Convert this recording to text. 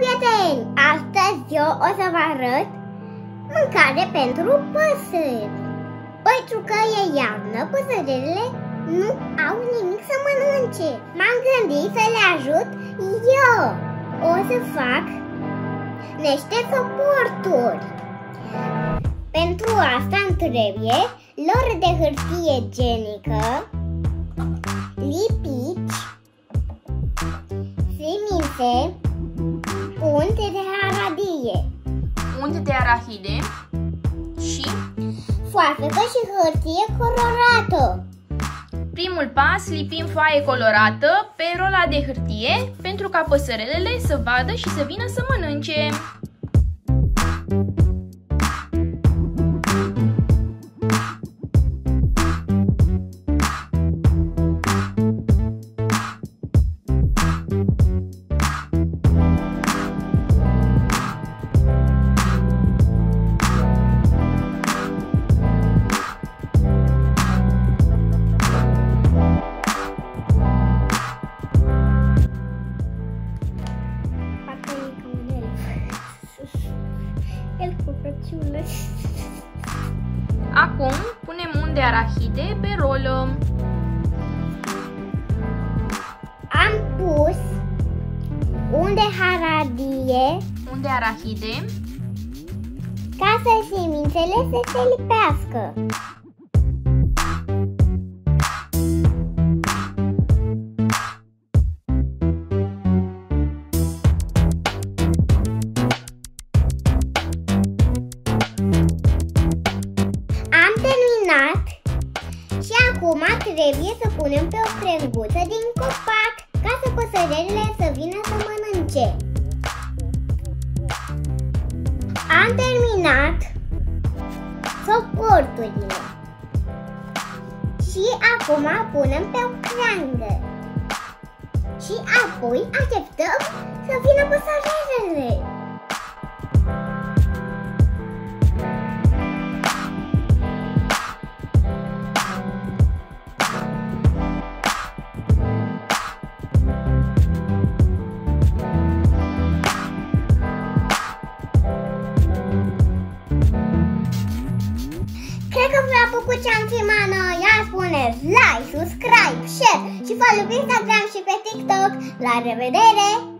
prieteni! Astăzi eu o să vă arăt mâncare pentru păsări. Pentru că e iarnă, păsările nu au nimic să mănânce. M-am gândit să le ajut eu. O să fac niște suporturi. Pentru asta îmi trebuie lor de hârtie igienică, lipici, semințe, unte de arahide, unte de arahide și foafecă și hârtie colorată. Primul pas, lipim foaie colorată pe rola de hârtie pentru ca păsărelele să vadă și să vină să mănânce. Acum punem unde de arahide pe rolă. Am pus unde de arahide ca să semințele să se lipească. Și acum trebuie să punem pe o crenguță din copac ca să păsările să vină să mănânce. Am terminat suporturile și acum punem pe o creangă și apoi așteptăm să vină păsările. Cred că v-a plăcut ce am filmat noi. Ia spuneți like, subscribe, share și follow pe Instagram și pe TikTok. La revedere!